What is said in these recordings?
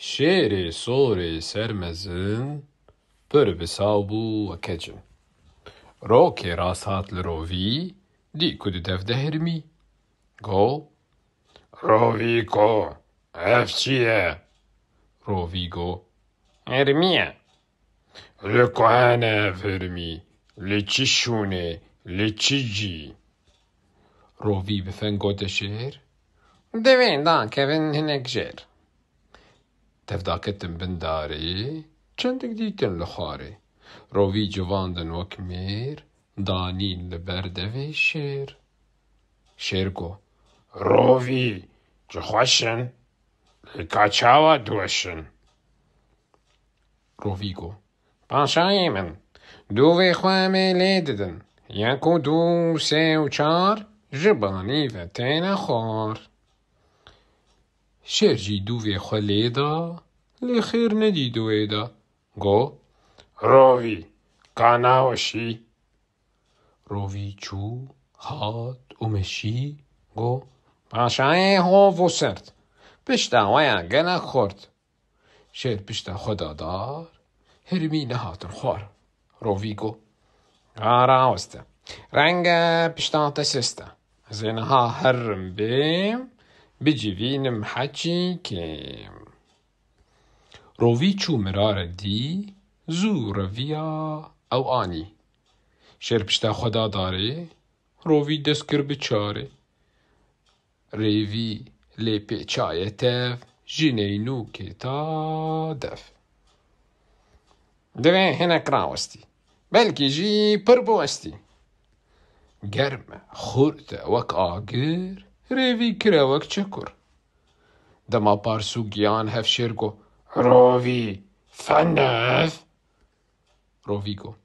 شێرێ سۆرێ سەرمەزن پر بساو بوو وە کەجن. ڕۆکێ ڕاست هات لە ڕۆڤی دیک و ددەف هەرمی. گۆ ڕۆڤی کۆ ئەف چییە؟ ڕۆڤی گۆ هەرمییە. لە کوهانە هەرمی لە چی شوونێ لە چی جی؟ ڕۆڤی بفەنگ گۆتە شێر دەوێ داکەون هەنێک ژێر. تەفداکەتن بن دارێ چەندێک دیتن لە خوارێ. ڕۆڤی جواندن وەک مێر دانین لەبەر دەوێ شێر. شێر گۆ ڕۆڤی جخوەشن لێکا چاوە دووەشن. ڕۆڤی گۆ پاشایێ من دووێ خوامێ لێ ددن یەک و دوو سێ و چار ji banî ve têne xwar. Şêr jî dûvê xwe lêda lê xêr nedît wê da. Got rovî ka naweşî. Rovî çû hat û meşî. Got paşayê hov û sert pişta we ya gelek xurt. Şêr pişta xwe da dar hermî nehatin xwar. Rovî got raweste renge pişta te siste. Ez ê niha herim bêm bicivînim heçî kêm. Rovî çû mirare dî zû reviya ew anî. Şêr pişta xwe da darê rovî dest kir bi çarê. Rêvî lê pêçaye tev ji neynûkê ta dev. Divê hinek rawestî belkî jî pir biwestî. Germ e xurt e wek agir rêvî kir e wek çekur. Dema parsû giyan hev şêr got rovî fene ev. Rovî got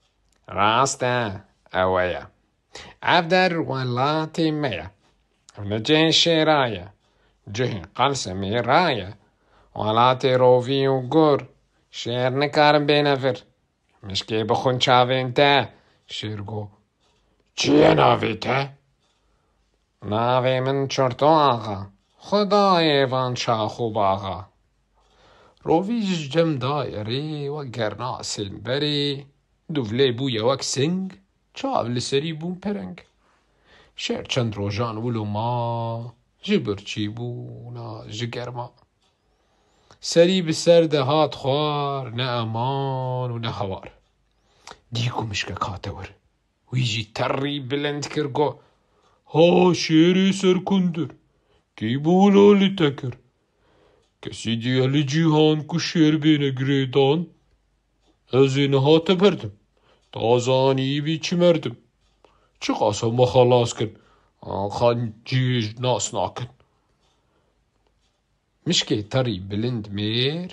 rast e ew ye. Ev der welatê me ye. Ev ne cihê şêra ye cihê qelsemê ra ye. Welatê rovî û gur şêr nikarin bêne vir. Mişkê bixwin çavên te. Şêr got çi ye navê te? Navê min çirto axa xwedayê van şax û baxa. Rovî ji cem daye rê wek gernasên berê dûvlê bûye wek sing çav li serî bûn pereng. Şêr çend rojan wil û ma ji birçî bûna ji germa. Serî bi ser de hat xwar ne eman û ne hewar. Dîk û mişkek hate wir wî jî terî bilind kir got ha şêrê serkundir kî bi wilalê te kir? Kesî diye li cîhan ku şêr bêne girêdan. Ez ê niha te berdim ta zanî vî çi merdim. Çi qasa me xelas kin axan cî nas nakin. Mişkê terî bilind mêr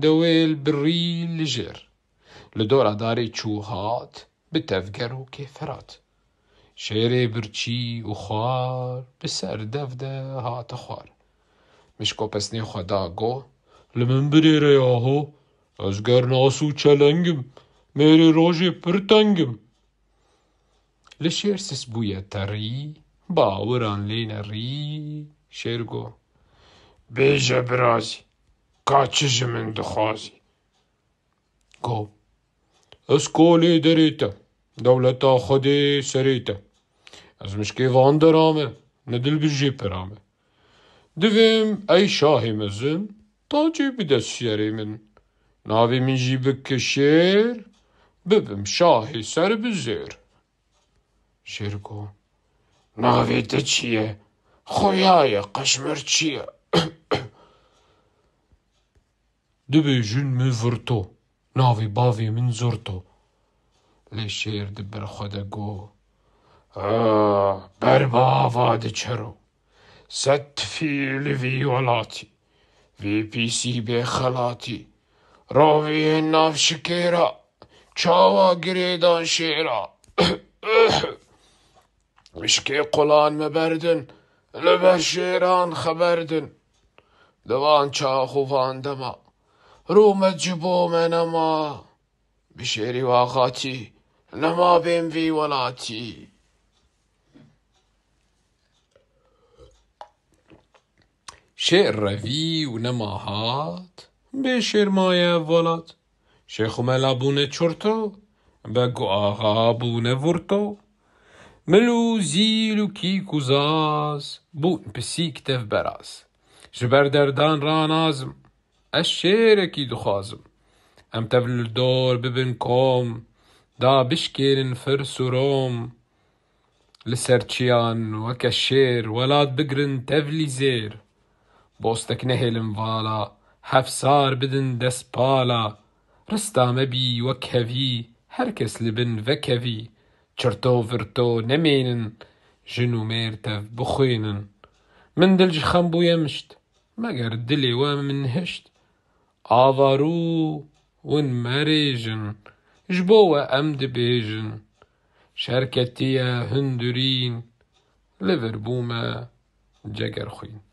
dewêl birî li jêr. Li dora darê çû hat bi tevger û kêferat. Şêrê birçî û xwar bi ser dev de hate xwar. Mişko pesnê xwe da got li min birêre yaho ez gernas û çelengim mêrê rojê pir tengim. Li şêr sis bûye terî bawiran lê nerî. Şêr got bêje birazî ka çi ji min dixwazî? Got ez kolê derê te dewleta Xwedê serê te. Ez mişkê van dera me ne dilbijê pera me. Divêm ey şahê mezin tacê bide serê min. Navê min jî bike şêr bibim şahê ser bi zêr. Şêr got navê te çi ye? Xuya qeşmir çi ye? Dibêjin me virto navê bavê min zirto. Lê şêr di ber xwe de got ber bava diçero sed tifî li vî welatî vê pîsî bêxelatî. Rovî yên nav şikêra çawa girêdan şêra. Mişkê qulan me berdin li ber şêran xeberdin. Di van çax û van dema rû me ci bo me nema. Bi şêrî waxatî nema bêm vî welatî. Şêr revî û nema hat بشرمایه ولات شیخ و ملابونه چرتو بگو آغا بونه ورتو ملو زیل و کیک و زاز بون پسیک تف براز جبر دردان را نازم الشيركي دخازم ام تبل الدور ببن كوم دا بشكيرن فرس روم لسرچيان وكشير ولاد بقرن تفلي زير بوستك نهلم فالا حفصار بدن دسبالا رستا مبي وكهفي هركس لبن فكهفي چرتو فرتو نمينن جنو ميرتف بخوينن من دلج خنبو يمشت مگر دلي ومن هشت آوارو ون مريجن جبوة أمد بيجن شركتية هندورين ليفربوما جگر خوين